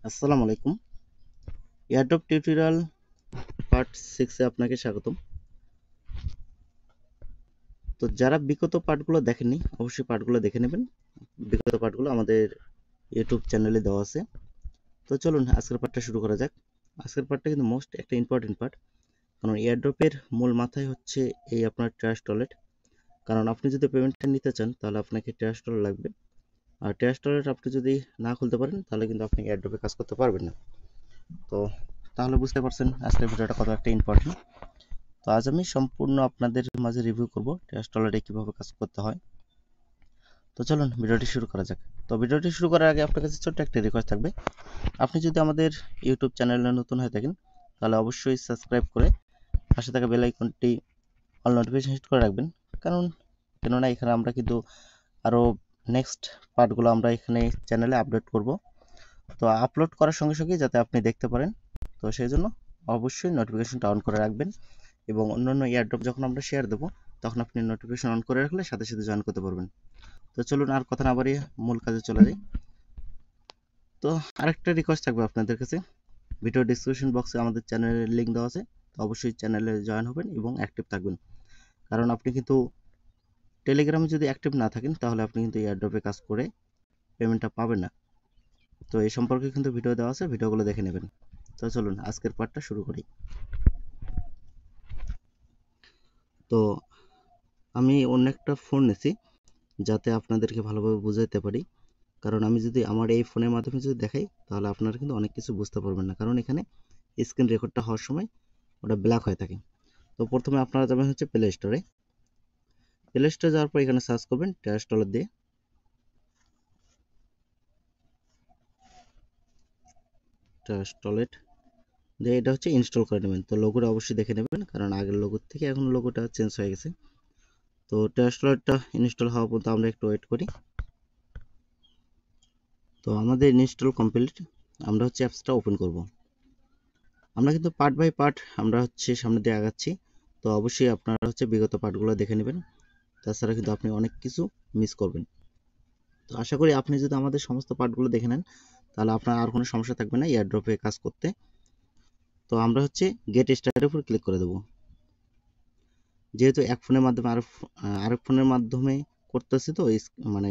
আসসালামু আলাইকুম। Airdrop tutorial part 6 এ আপনাকে স্বাগতম। তো যারা বিগত পার্টগুলো দেখেননি অবশ্যই পার্টগুলো দেখে নেবেন। বিগত পার্টগুলো আমাদের ইউটিউব চ্যানেলে দেওয়া আছে। তো চলুন আজকের পার্টটা শুরু করা যাক। আজকের পার্টটা কিন্তু মোস্ট একটা ইম্পর্টেন্ট পার্ট, কারণ এয়ারড্রপের মূল মাথায় হচ্ছে এই আপনার ট্রাস্ট ওয়ালেট। কারণ আপনি যদি পেমেন্টটা নিতে চান তাহলে আপনাকে ট্রাস্ট ওয়ালেট লাগবে, আর ট্রাস্ট ওয়ালেট আপনি যদি না খুলতে পারেন তাহলে কিন্তু আপনি এয়ারড্রপে কাজ করতে পারবেন না। তো তাহলে বুঝতে পারছেন আজকের ভিডিওটা কত একটা ইম্পর্টেন্ট। তো আজ আমি সম্পূর্ণ আপনাদের মাঝে রিভিউ করব ট্রাস্ট ওয়ালেটে কিভাবে কাজ করতে হয়। তো চলুন ভিডিওটি শুরু করা যাক। তো ভিডিওটি শুরু করার আগে আপনার কাছে ছোট্ট একটা রিকোয়েস্ট থাকবে, আপনি যদি আমাদের ইউটিউব চ্যানেলে নতুন হয়ে থাকেন তাহলে অবশ্যই সাবস্ক্রাইব করে পাশে থাকা বেল আইকনটি অল নোটিফিকেশন হিট করে রাখবেন। কারণ কেননা এখানে আমরা কিন্তু আরও নেক্সট পার্টগুলো আমরা এখানে চ্যানেলে আপলোড করব। তো আপলোড করার সঙ্গে সঙ্গে যাতে আপনি দেখতে পারেন, তো সেই জন্য অবশ্যই নোটিফিকেশনটা অন করে রাখবেন, এবং অন্যান্য এয়ারড্রপ যখন আমরা শেয়ার দেবো তখন আপনি নোটিফিকেশন অন করে রাখলে সাথে সাথে জয়েন করতে পারবেন। তো চলুন আর কথা না বাড়িয়ে মূল কাজে চলে যাই। তো আরেকটা রিকোয়েস্ট থাকবে আপনাদের কাছে, ভিডিও ডিসক্রিপশন বক্সে আমাদের চ্যানেলের লিঙ্ক দেওয়া আছে, তো অবশ্যই চ্যানেলে জয়েন হবেন এবং অ্যাক্টিভ থাকবেন। কারণ আপনি কিন্তু টেলিগ্রামে যদি অ্যাক্টিভ না থাকেন তাহলে আপনি কিন্তু এয়ারড্রপে কাজ করে পেমেন্টটা পাবেন না। তো এই সম্পর্কে কিন্তু ভিডিও দেওয়া আছে, ভিডিওগুলো দেখে নেবেন। তো চলুন আজকের পার্টটা শুরু করি। তো আমি অন্য একটা ফোন নিয়েছি যাতে আপনাদেরকে ভালোভাবে বুঝাইতে পারি, কারণ আমি যদি আমার এই ফোনের মাধ্যমে যদি দেখাই তাহলে আপনারা কিন্তু অনেক কিছু বুঝতে পারবেন না, কারণ এখানে স্ক্রিন রেকর্ডটা হওয়ার সময় ওটা ব্ল্যাক হয়ে থাকে। তো প্রথমে আপনারা যাবেন হচ্ছে প্লে স্টোরে। প্লে স্টোরে যাওয়ার পর এখানে সার্চ করবেন ট্রাস্ট ওয়ালেট দিয়ে। ট্রাস্ট ওয়ালেট দিয়ে এটা হচ্ছে ইনস্টল করে নেবেন। তো লোগোটা অবশ্যই দেখে নেবেন, কারণ আগের লোগোর থেকে এখন লোগোটা চেঞ্জ হয়ে গেছে। তো ট্রাস্ট ওয়ালেটটা ইনস্টল হওয়া পর্যন্ত আমরা একটু ওয়েট করি। তো আমাদের ইনস্টল কমপ্লিট, আমরা হচ্ছে অ্যাপসটা ওপেন করব। আমরা কিন্তু পার্ট বাই পার্ট আমরা হচ্ছে সামনে দিয়ে আগাচ্ছি, তো অবশ্যই আপনারা হচ্ছে বিগত পার্টগুলো দেখে নেবেন, তাছাড়া কিন্তু আপনি অনেক কিছু মিস করবেন। তো আশা করি আপনি যদি আমাদের সমস্ত পার্টগুলো দেখে নেন তাহলে আপনার আর কোনো সমস্যা থাকবে না এয়ারড্রপে কাজ করতে। তো আমরা হচ্ছে গেট স্টার্টের উপর ক্লিক করে দেব। যেহেতু এক ফোনের মাধ্যমে আরেক ফোনের মাধ্যমে করতেছি, তো মানে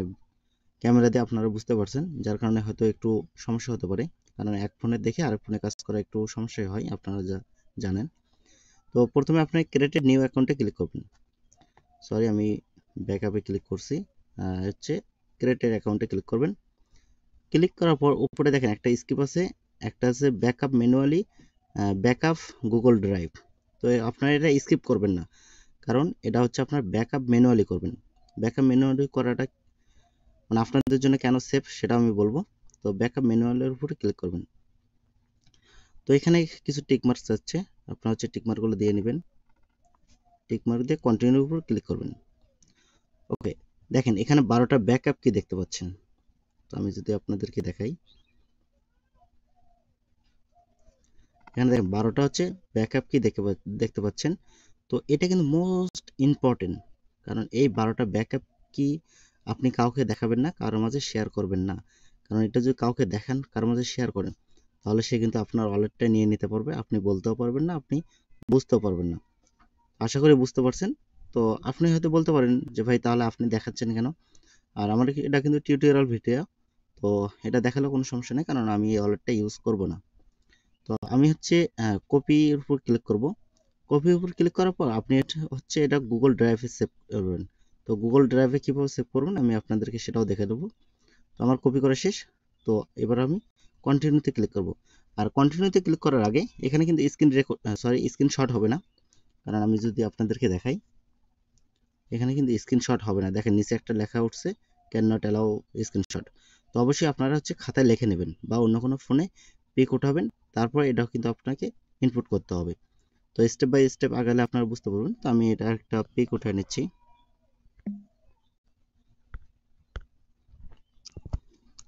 ক্যামেরা দিয়ে আপনারা বুঝতে পারছেন, যার কারণে হয়তো একটু সমস্যা হতে পারে, কারণ এক ফোনের দেখে আরেক ফোনে কাজ করা একটু সমস্যাই হয়, আপনারা যা জানেন। তো প্রথমে আপনি ক্রিয়েটেড নিউ অ্যাকাউন্টে ক্লিক করবেন। সরি, আমি ব্যাকআপে ক্লিক করছি, হচ্ছে ক্রিয়েটেড অ্যাকাউন্টে ক্লিক করবেন। ক্লিক করার পর উপরে দেখেন একটা স্কিপ আছে, একটা আছে backup manually, backup Google drive. তো আপনারা এটা স্কিপ করবেন না, কারণ এটা হচ্ছে আপনার ব্যাকআপ ম্যানুয়ালি করবেন। ব্যাকআপ ম্যানুয়ালি করাটা মানে আপনাদের জন্য কেন সেফ সেটা আমি বলবো। তো ব্যাকআপ ম্যানুয়ালের উপরে ক্লিক করবেন। তো এখানে কিছু টিকমার্কস আছে, আপনারা হচ্ছে টিকমার্কগুলো দিয়ে নেবেন। টিকমার্ক দিয়ে কন্টিনিউর উপর ক্লিক করবেন। ওকে, দেখেন এখানে 12টা ব্যাকআপ কি দেখতে পাচ্ছেন। তো আমি যদি আপনাদেরকে দেখাই, এখানে দেখেন 12টা হচ্ছে ব্যাকআপ কি দেখতে পাচ্ছেন। তো এটা কিন্তু মোস্ট ইম্পর্টেন্ট, কারণ এই 12টা ব্যাকআপ কি আপনি কাউকে দেখাবেন না, কারোর মাঝে শেয়ার করবেন না। কারণ এটা যদি কাউকে দেখান, কারোর মাঝে শেয়ার করেন, তাহলে সে কিন্তু আপনার ওয়ালেটটা নিয়ে নিতে পারবে, আপনি বলতেও পারবেন না, আপনি বুঝতেও পারবেন না। আশা করি বুঝতে পারছেন। তো আপনি হয়তো বলতে পারেন যে ভাই তাহলে আপনি দেখাচ্ছেন কেন, আর আমার এটা কিন্তু টিউটোরিয়াল ভিডিও, তো এটা দেখালেও কোনো সমস্যা নেই, কারণ আমি এই ওয়ালেটটা ইউজ করব না। তো আমি হচ্ছে কপির উপর ক্লিক করব। কপির উপর ক্লিক করার পর আপনি হচ্ছে এটা গুগল ড্রাইভে সেভ করবেন। তো গুগল ড্রাইভে কীভাবে সেভ করবেন আমি আপনাদেরকে সেটাও দেখে দেবো। তো আমার কপি করা শেষ। তো এবার আমি কন্টিনিউতে ক্লিক করব। আর কন্টিনিউতে ক্লিক করার আগে এখানে কিন্তু স্ক্রিনশট হবে না, কারণ আমি যদি আপনাদেরকে দেখাই, এখানে কিন্তু স্ক্রিনশট হবে না। দেখেন নিচে একটা লেখা উঠছে, ক্যান নট অ্যালাউ স্ক্রিনশট। তো অবশ্যই আপনারা হচ্ছে খাতায় লিখে নেবেন বা অন্য কোনো ফোনে পিক উঠাবেন, তারপর এটাও কিন্তু আপনাকে ইনপুট করতে হবে। তো স্টেপ বাই স্টেপ আগালে আপনারা বুঝতে পারবেন। তো আমি এটা একটা পিক উঠে নিচ্ছি।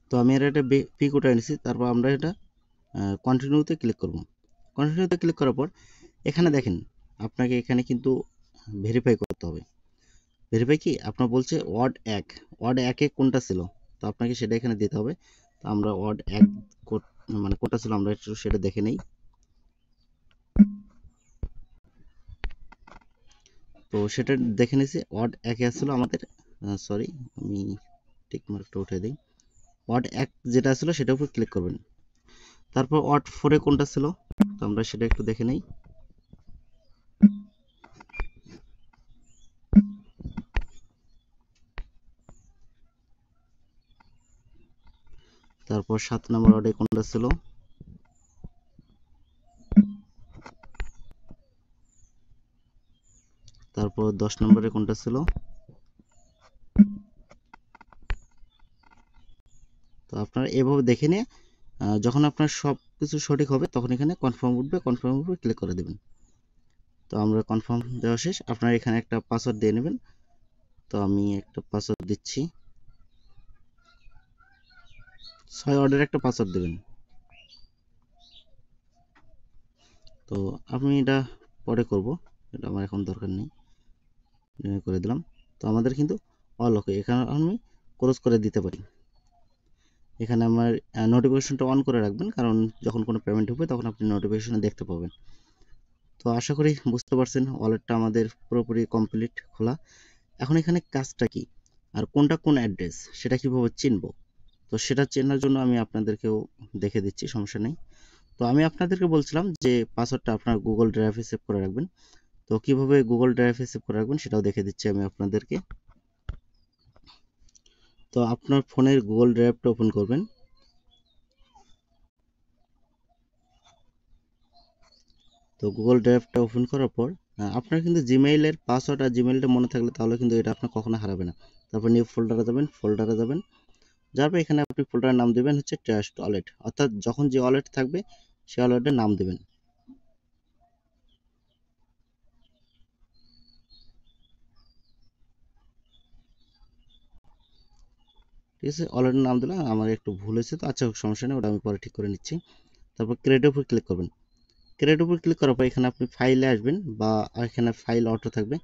তো আমি এর একটা পিক উঠে নিচ্ছি, তারপর আমরা এটা কন্টিনিউতে ক্লিক করব। কন্টিনিউতে ক্লিক করার পর এখানে দেখেন আপনাকে এখানে কিন্তু ভেরিফাই করতে হবে। ভেরিফাই কি আপনার বলছে ওয়ার্ড 1 কোনটা ছিল, তো আপনাকে সেটা এখানে দিতে হবে। তো আমরা ওয়ার্ড 1 মানে কোনটা ছিল আমরা একটু সেটা দেখে নেই। তো সেটা দেখে নিয়েছি, অড 1 আসছিল আমাদের, সরি আমি টিক মার্কটা উঠিয়ে দিই। অড 1 যেটা ছিল সেটার উপর ক্লিক করবেন। তারপর অড 4 এ কোনটা ছিল, তো আমরা সেটা একটু দেখে নেই। তারপর 7 নম্বর অডে কোনটা ছিল, তারপর 10 নম্বরে কোনটা ছিল। তো আপনারা এভাবে দেখে নিয়ে যখন আপনার সব কিছু সঠিক হবে তখন এখানে কনফার্ম উঠবে, কনফার্মের উপর ক্লিক করে দেবেন। তো আমরা কনফার্ম দেওয়া শেষ। আপনারা এখানে একটা পাসওয়ার্ড দিয়ে নেবেন। তো আমি একটা পাসওয়ার্ড দিচ্ছি, 6 অর্ডার একটা পাসওয়ার্ড দেবেন। তো আমি এটা পরে করব, এটা আমার এখন দরকার নেই, করে দিলাম। তো আমাদের কিন্তু অল ওকে, এখানে আমি ক্লোজ করে দিতে পারি। এখানে আমার নোটিফিকেশনটা অন করে রাখবেন, কারণ যখন কোনো পেমেন্ট হবে তখন আপনি নোটিফিকেশনে দেখতে পাবেন। তো আশা করি বুঝতে পারছেন, ওয়ালেটটা আমাদের পুরোপুরি কমপ্লিট খোলা। এখন এখানে কাজটা কি আর কোনটা কোন অ্যাড্রেস সেটা কিভাবে চিনবো, তো সেটা চেনার জন্য আমি আপনাদেরকেও দেখে দিচ্ছি, সমস্যা নেই। তো আমি আপনাদেরকে বলছিলাম যে পাসওয়ার্ডটা আপনার গুগল ড্রাইভে সেভ করে রাখবেন। তো কিভাবে গুগল ড্রাইভে সেভ করে রাখবেন সেটাও দেখে দিচ্ছি আমি আপনাদেরকে। তো আপনার ফোনের গুগল ড্রাইভটা ওপেন করবেন। তো গুগল ড্রাইভটা ওপেন করার পর আপনার কিন্তু জিমেইলের পাসওয়ার্ড আর জিমেইলটা মনে থাকলে তাহলে কিন্তু এটা আপনার কখনো হারাবে না। তারপর নিউ ফোল্ডারে যাবেন, যার পর এখানে আপনি ফোল্ডারের নাম দিবেন হচ্ছে ট্রাস্ট ওয়ালেট, অর্থাৎ যখন যে ওয়ালেট থাকবে সেই ওয়ালেটের নাম দিবেন। ঠিক আছে, ওয়ালেটের নাম দিলাম, আমার একটু ভুল হয়েছে, তো আচ্ছা সমস্যা নেই, ওটা আমি পরে ঠিক করে নিচ্ছি। তারপর ক্রিয়েটের উপর ক্লিক করবেন। ক্রিয়েটের উপর ক্লিক করার পর এখানে আপনি ফাইলে আসবেন, বা এখানে ফাইল অটো থাকবে,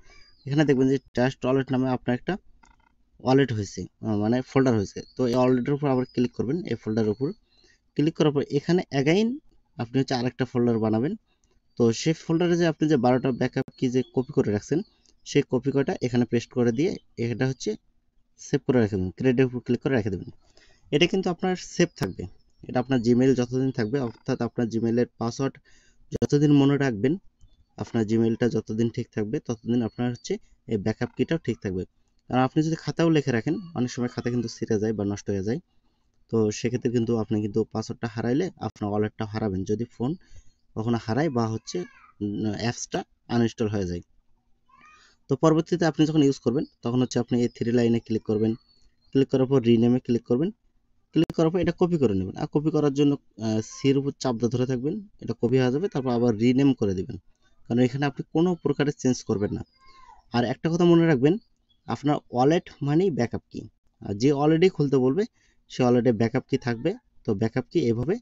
এখানে দেখবেন যে ট্রাস্ট ওয়ালেট নামে আপনার একটা ওয়ালেট হয়েছে, মানে ফোল্ডার হয়েছে। তো এই ওয়ালেটের উপর আবার ক্লিক করবেন, এই ফোল্ডারের উপর ক্লিক করার পর এখানে অ্যাগাইন আপনি হচ্ছে আরেকটা ফোল্ডার বানাবেন। তো সেই ফোল্ডারে যে আপনি যে 12টা ব্যাকআপ কি যে কপি করে রাখছেন সেই কপি কটা এখানে পেস্ট করে দিয়ে এটা হচ্ছে সেভ করে রেখে দেবেন, ক্রিয়েটের উপর ক্লিক করে রেখে দেবেন। এটা কিন্তু আপনার সেভ থাকবে, এটা আপনার জিমেইল যতদিন থাকবে, অর্থাৎ আপনার জিমেইলের পাসওয়ার্ড যতদিন মনে রাখবেন, আপনার জিমেইলটা যতদিন ঠিক থাকবে ততদিন আপনার হচ্ছে এই ব্যাকআপ কিটাও ঠিক থাকবে। কারণ আপনি যদি খাতাও লিখে রাখেন, অনেক সময় খাতা কিন্তু ছিঁড়ে যায় বা নষ্ট হয়ে যায়, তো সেক্ষেত্রে কিন্তু আপনি কিন্তু পাসওয়ার্ডটা হারাইলে আপনার ওয়ালেটটা হারাবেন, যদি ফোন কখনো হারায় বা হচ্ছে অ্যাপসটা আনইনস্টল হয়ে যায়। তো পরবর্তীতে আপনি যখন ইউজ করবেন তখন হচ্ছে আপনি এই 3 লাইনে ক্লিক করবেন, ক্লিক করার পর রিনেমে ক্লিক করবেন, ক্লিক করার পর এটা কপি করে নেবেন। আর কপি করার জন্য সির উপর চাপ ধরে থাকবেন, এটা কপি হয়ে যাবে, তারপর আবার রিনেম করে দিবেন, কারণ এখানে আপনি কোনো প্রকারের চেঞ্জ করবেন না। আর একটা কথা মনে রাখবেন, আপনার ওয়ালেট মানেই ব্যাকআপ কি, আর যে অলরেডি খুলতে বলবে সে অলরেডি ব্যাকআপ কি থাকবে। তো ব্যাকআপ কি এভাবে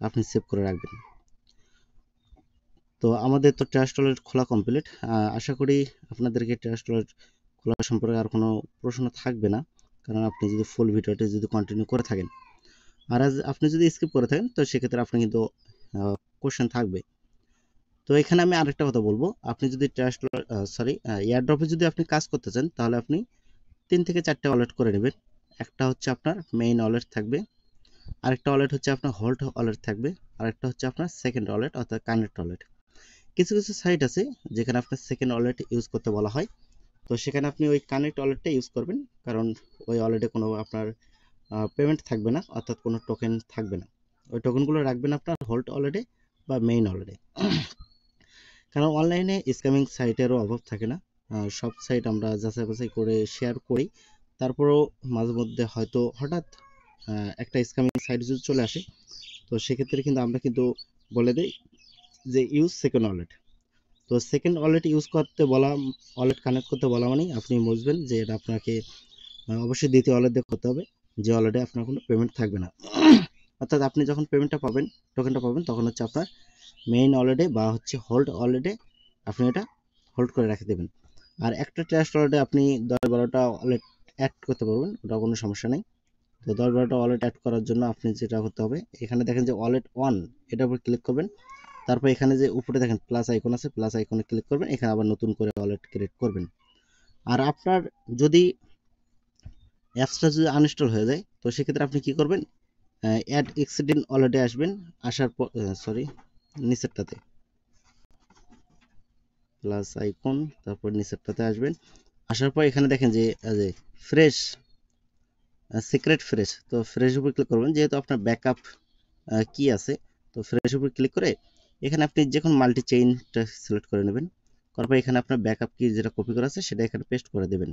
আপনি সেভ করে রাখবেন। তো আমাদের তো ট্রাস্ট ওয়ালেট খোলা কমপ্লিট। আশা করি আপনাদেরকে ট্রাস্ট ওয়ালেট খোলা সম্পর্কে আর কোনো প্রশ্ন থাকবে না, কারণ আপনি যদি ফুল ভিডিওটি যদি কন্টিনিউ করে থাকেন। আর আজ আপনি যদি স্কিপ করে থাকেন তো সেক্ষেত্রে আপনি কিন্তু কোশ্চেন থাকবে। তো এখানে আমি আরেকটা কথা বলবো, আপনি যদি ট্রাস্ট এয়ারড্রপে যদি আপনি কাজ করতে চান তাহলে আপনি 3 থেকে 4টে ওয়ালেট করে নেবেন। একটা হচ্ছে আপনার মেইন ওয়ালেট থাকবে, আরেকটা ওয়ালেট হচ্ছে আপনার হোল্ড ওয়ালেট থাকবে, আরেকটা হচ্ছে আপনার সেকেন্ড ওয়ালেট অর্থাৎ কানেক্ট ওয়ালেট। কিছু কিছু সাইট আছে যেখানে আপনার সেকেন্ড ওয়ালেট ইউজ করতে বলা হয়, তো সেখানে আপনি ওই কানেক্ট ওয়ালেটটা ইউজ করবেন, কারণ ওই ওয়ালেটে কোনো আপনার পেমেন্ট থাকবে না, অর্থাৎ কোনো টোকেন থাকবে না। ওই টোকেনগুলো রাখবেন আপনার হোল্ড ওয়ালেটে বা মেইন ওয়ালেটে। কারণ অনলাইনে স্ক্যামিং সাইটেরও অভাব থাকে না, সব সাইট আমরা যাচাই বাছাই করে শেয়ার করি, তারপরেও মাঝে মধ্যে হয়তো হঠাৎ একটা স্ক্যামিং সাইট যদি চলে আসে, তো সেক্ষেত্রে কিন্তু আমরা কিন্তু বলে দিই যে ইউজ সেকেন্ড ওয়ালেট। তো সেকেন্ড ওয়ালেট ইউজ করতে বলা, ওয়ালেট কানেক্ট করতে বলা মানেই আপনি বুঝবেন যে এটা আপনাকে অবশ্যই দ্বিতীয় ওয়ালেট দিয়ে করতে হবে, যে ওয়ালেটে আপনার কোনো পেমেন্ট থাকবে না। অর্থাৎ আপনি যখন পেমেন্টটা পাবেন, টোকেনটা পাবেন, তখন হচ্ছে আপনার মেইন ওয়ালেটে বা হচ্ছে হোল্ড ওয়ালেটে আপনি এটা হোল্ড করে রেখে দেবেন। আর একটা ট্রাস্ট ওয়ালেটে আপনি 10-12টা ওয়ালেট অ্যাড করতে পারবেন, ওটা কোনো সমস্যা নেই। তো 10-12টা ওয়ালেট অ্যাড করার জন্য আপনি যেটা করতে হবে, এখানে দেখেন যে ওয়ালেট অন, এটার উপর ক্লিক করবেন। তারপর এখানে যে উপরে দেখেন প্লাস আইকন আছে, প্লাস আইকনে ক্লিক করবেন, এখানে আবার নতুন করে ওয়ালেট ক্রিয়েট করবেন। আর আপনার যদি অ্যাপসটা যদি আনইনস্টল হয়ে যায়, তো সেক্ষেত্রে আপনি কি করবেন, অ্যাড এক্সিডেন্ট ওয়ালেটে আসবেন, আসার পর সরি নিচেরটাতে প্লাস আইকন, তারপর নিচেরটাতে আসবেন। আসার পর এখানে দেখেন যে ফ্রেশ সিক্রেট ফ্রেশ, তো ফ্রেশ উপর ক্লিক করবেন। যেহেতু আপনার ব্যাকআপ কি আছে, তো ফ্রেশ উপর ক্লিক করে এখানে আপনি যখন মাল্টি চেইনটা সিলেক্ট করে নেবেন, করার পর এখানে আপনার ব্যাকআপ কি যেটা কপি করা আছে সেটা এখানে পেস্ট করে দেবেন,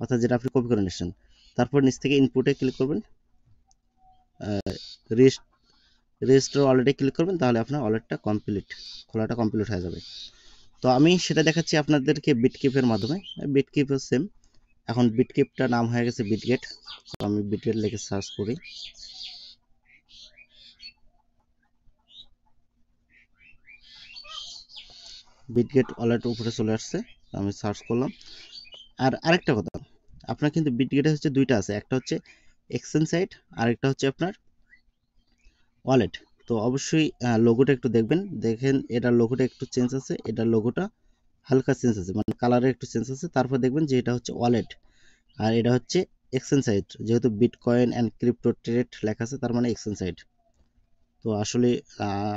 অর্থাৎ যেটা আপনি কপি করে নিচ্ছেন। তারপর নিচ থেকে ইনপুটে ক্লিক করবেন, রেজিস্টার ওয়ালেটে ক্লিক করবেন, তাহলে আপনার ওয়ালেটটা কমপ্লিট, খোলাটা কমপ্লিট হয়ে যাবে। তো আমি সেটা দেখাচ্ছি আপনাদেরকে বিটকিপের মাধ্যমে। বিটকিপও সেম, এখন বিটকিপটা নাম হয়ে গেছে বিটগেট। তো আমি বিটগেট লিখে সার্চ করি, বিটগেট ওয়ালেট উপরে চলে আসছে, আমি সার্চ করলাম। আর আরেকটা কথা, আপনার কিন্তু বিটগেটে হচ্ছে দুইটা আছে, একটা হচ্ছে এক্সচেঞ্জ সাইট, আরেকটা হচ্ছে আপনার ওয়ালেট। তো অবশ্যই লোগোটা একটু দেখবেন, দেখেন এটার লোগোটা একটু চেঞ্জ আছে, এটার লোগোটা হালকা চেঞ্জ আছে, মানে কালারে একটু চেঞ্জ আছে। তারপর দেখবেন যে এটা হচ্ছে ওয়ালেট আর এটা হচ্ছে এক্সচেঞ্জ সাইট, যেহেতু বিটকয়েন অ্যান্ড ক্রিপ্টো ট্রেড লেখা আছে, তার মানে এক্সচেঞ্জ সাইট। তো আসলে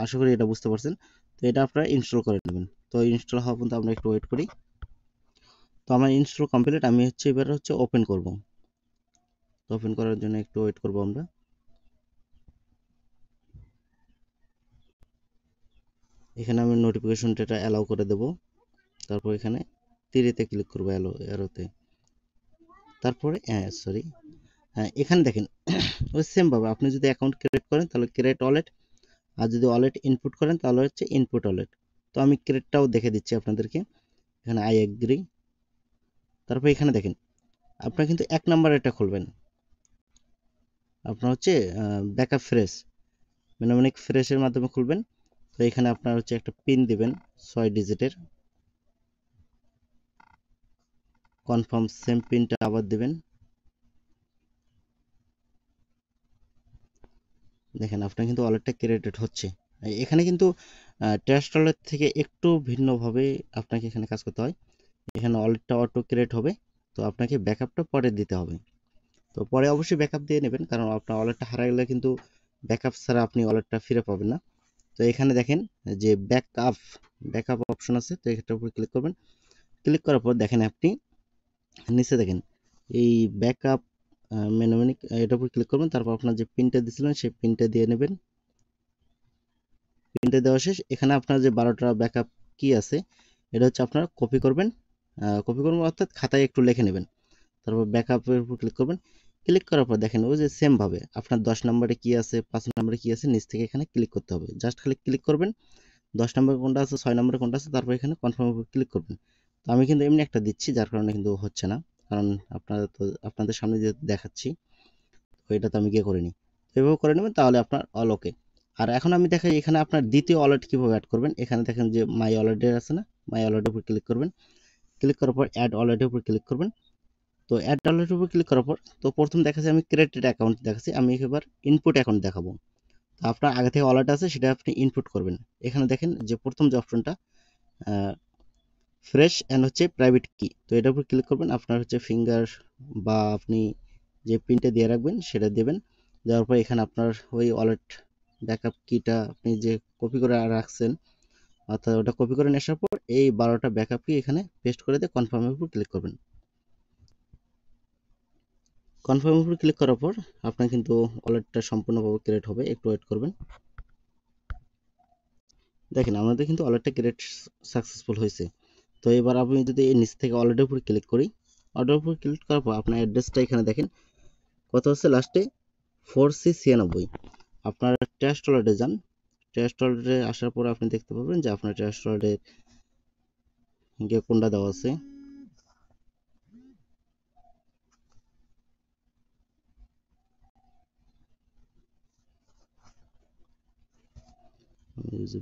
আশা করি এটা বুঝতে পারছেন। তো এটা আপনারা ইনস্টল করে নেবেন। তো ইনস্টল হওয়া পর্যন্ত আমরা একটু ওয়েট করি। তো আমার ইনস্টল কমপ্লিট, আমি এবার ওপেন করব। তো ওপেন করার জন্য একটু ওয়েট করব আমরা। এখানে আমি নোটিফিকেশনটা অ্যালাউ করে দেব, তারপর এখানে তীরেতে ক্লিক করবো, অ্যারোতে। তারপরে সরি, এখানে দেখেন ওই সেম ভাবে আপনি যদি অ্যাকাউন্ট ক্রিয়েট করেন তাহলে ক্রিয়েট ওয়ালেট, আর যদি ওয়ালেট ইনপুট করেন তাহলে হচ্ছে ইনপুট ওয়ালেট। তো আমি ক্রিয়েটটাও দেখে দিচ্ছি আপনাদেরকে, এখানে আই এগ্রি। তারপর এখানে দেখেন আপনারা কিন্তু 1 নাম্বার এটা খুলবেন, আপনার হচ্ছে ব্যাকআপ ফ্রেশ, মেনোমেনিক ফ্রেশের মাধ্যমে খুলবেন। তো এখানে আপনার হচ্ছে একটা পিন দিবেন 6 ডিজিটের, কনফার্ম সেম পিনটা আবার দিবেন। দেখেন আপনার কিন্তু ওয়ালেটটা ক্রিয়েটেড হচ্ছে। এখানে কিন্তু ট্রাস্ট ওয়ালেট থেকে একটু ভিন্নভাবে আপনাকে এখানে কাজ করতে হয়। এখানে ওয়ালেটটা অটো ক্রিয়েট হবে, তো আপনাকে ব্যাকআপটা পরে দিতে হবে। তো পরে অবশ্যই ব্যাকআপ দিয়ে নেবেন, কারণ আপনার ওয়ালেটটা হারিয়ে গেলে কিন্তু ব্যাকআপ ছাড়া আপনি ওয়ালেটটা ফিরে পাবেন না। তো এখানে দেখেন যে ব্যাকআপ অপশন আছে, তো এটার উপর ক্লিক করবেন। ক্লিক করার পর দেখেন আপনি নিচে দেখেন এই ব্যাকআপ মেনোমেনিক, এটার উপর ক্লিক করবেন। তারপর আপনার যে পিনটা দিয়েছিলেন সেই পিনটা দিয়ে নেবেন। পিনটা দেওয়া শেষ। এখানে আপনার যে 12টা ব্যাকআপ কি আছে, এটা হচ্ছে আপনারা কপি করবেন অর্থাৎ খাতায় একটু লিখে নেবেন। তারপর ব্যাকআপের উপর ক্লিক করবেন। ক্লিক করার পর দেখেন ওই যে সেম ভাবে আপনার 10 নম্বরে কি আছে, 5 নম্বরে কি আছে, নিচ থেকে এখানে ক্লিক করতে হবে। জাস্ট খালি ক্লিক করবেন, 10 নম্বরে কোনটা আছে, 6 নম্বরে কোনটা আছে, তারপর এখানে কনফার্ম উপর ক্লিক করবেন। তো আমি কিন্তু এমনি একটা দিচ্ছি, যার কারণে কিন্তু হচ্ছে না, কারণ আপনাদের সামনে যে দেখাচ্ছি, তো এটা তো আমি গিয়ে করিনি। তো এভাবে করে নেবেন, তাহলে আপনার অল ওকে। আর এখন আমি দেখাই এখানে আপনার দ্বিতীয় ওয়ালেট কিভাবে অ্যাড করবেন। এখানে দেখেন যে মাই ওয়ালেটের আছে না, মাই ওয়ালেটের উপর ক্লিক করবেন। ক্লিক করার পর অ্যাড ওয়ালেটের উপর ক্লিক করবেন। তো অ্যাড ওয়ালেটের উপর ক্লিক করার পর তো প্রথম দেখাচ্ছে আমি ক্রিয়েটেড অ্যাকাউন্ট দেখাচ্ছি, আমি এবার ইনপুট অ্যাকাউন্ট দেখাবো। তো আপনার আগে থেকে ওয়ালেট আছে সেটা আপনি ইনপুট করবেন। এখানে দেখেন যে প্রথম যে অপশনটা ফ্রেশ অ্যান্ড হচ্ছে প্রাইভেট কি, তো এটার উপর ক্লিক করবেন। আপনার হচ্ছে ফিঙ্গার বা আপনি যে পিনটা দিয়ে রাখবেন সেটা দেবেন। দেওয়ার পর এখানে আপনার ওই ওয়ালেট ব্যাকআপ কিটা আপনি যে কপি করে রাখছেন, অর্থাৎ ওটা কপি করে নিয়ে আসার পর এই 12টা ব্যাকআপ কি এখানে পেস্ট করে দিয়ে কনফার্মের উপর ক্লিক করবেন। কনফার্মের উপর ক্লিক করার পর আপনার কিন্তু ওয়ালেটটা সম্পূর্ণভাবে ক্রিয়েট হবে, একটু ওয়েট করবেন। দেখেন আমাদের কিন্তু ওয়ালেটটা ক্রিয়েট সাকসেসফুল হয়েছে। তো এবার আমি যদি এই নিচ থেকে ওয়ালেটের উপর ক্লিক করি, ওয়ালেটের উপর ক্লিক করার পর আপনার অ্যাড্রেসটা এখানে দেখেন কত হচ্ছে, লাস্টে 4C96। আপনার ট্রাস্ট ওয়ালেটে যান, ট্রাস্ট ওয়ালেটে আসার পর আপনি দেখতে পাবেন যে আপনার ট্রাস্ট ওয়ালেটে গিয়ে কোনটা দেওয়া আছে।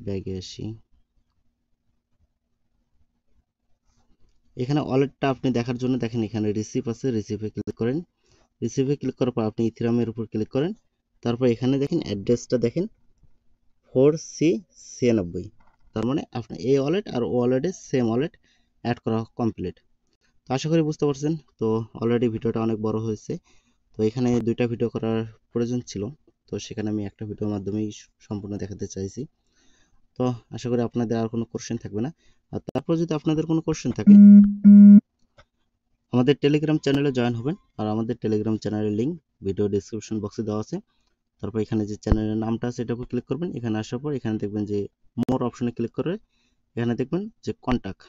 ব্যাগে আসি, এখানে ওয়ালেটটা আপনি দেখার জন্য দেখেন এখানে রিসিভ আছে, রিসিভে ক্লিক করেন। রিসিভে ক্লিক করার পর আপনি ইথেরিয়ামের উপর ক্লিক করেন, তারপর এখানে দেখেন অ্যাড্রেসটা দেখেন 4C96, তার মানে আপনার এই ওয়ালেট আর ওয়ালেটে সেম ওয়ালেট অ্যাড করা কমপ্লিট। তো আশা করি বুঝতে পারছেন। তো অলরেডি ভিডিওটা অনেক বড় হয়েছে, তো এখানে 2টা ভিডিও করার প্রয়োজন ছিল, তো সেখানে আমি একটা ভিডিওর মাধ্যমেই সম্পূর্ণ দেখাতে চাইছি। তো আশা করি আপনাদের আর কোনো কোশ্চেন থাকবে না। আর তারপর যদি আপনাদের কোনো কোশ্চেন থাকে আমাদের টেলিগ্রাম চ্যানেলে জয়েন হবেন, আর আমাদের টেলিগ্রাম চ্যানেলের লিঙ্ক ভিডিও ডিসক্রিপশন বক্সে দেওয়া আছে। তারপর এখানে যে চ্যানেলের নামটা আছে এটার উপর ক্লিক করবেন, এখানে আসার পর এখানে দেখবেন যে মোর অপশনে ক্লিক করে এখানে দেখবেন যে কন্টাক্ট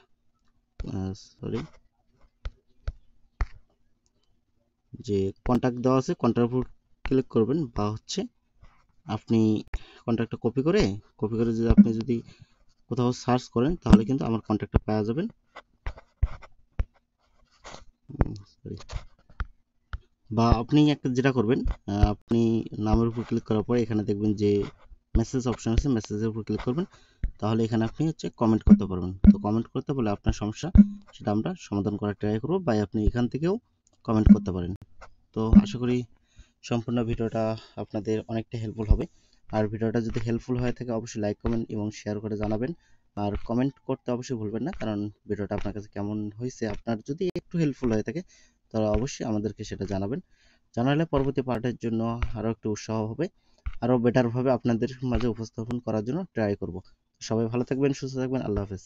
যে কন্টাক্ট দেওয়া আছে, কন্টাক্টের উপর ক্লিক করবেন, বা হচ্ছে আপনি কন্টাক্টটা কপি করে যদি আপনি যদি কোথাও সার্চ করেন তাহলে কিন্তু আমার কন্টাক্টটা পাওয়া যাবেন। সরি, বা আপনি একটা যেটা করবেন, আপনি নামের উপর ক্লিক করার পরে এখানে দেখবেন যে মেসেজ অপশন আছে, মেসেজের উপর ক্লিক করবেন, তাহলে এখানে আপনি হচ্ছে কমেন্ট করতে পারবেন। তো কমেন্ট করতে বলে আপনার সমস্যা সেটা আমরা সমাধান করার ট্রাই করব, বা আপনি এখান থেকেও কমেন্ট করতে পারেন। তো আশা করি সম্পূর্ণ ভিডিওটা আপনাদের অনেকটা হেল্পফুল হবে। আর ভিডিওটা যদি হেল্পফুল হয়ে থাকে অবশ্যই লাইক কমেন্ট এবং শেয়ার করে জানাবেন। আর কমেন্ট করতে অবশ্যই ভুলবেন না, কারণ ভিডিওটা আপনার কাছে কেমন হয়েছে, আপনার যদি একটু হেল্পফুল হয়ে থাকে তাহলে অবশ্যই আমাদেরকে সেটা জানাবেন। জানালে পরবর্তী পার্টের জন্য আরও একটু উৎসাহ হবে, আরও বেটারভাবে আপনাদের মাঝে উপস্থাপন করার জন্য ট্রাই করব। সবাই ভালো থাকবেন, সুস্থ থাকবেন, আল্লাহ হাফেজ।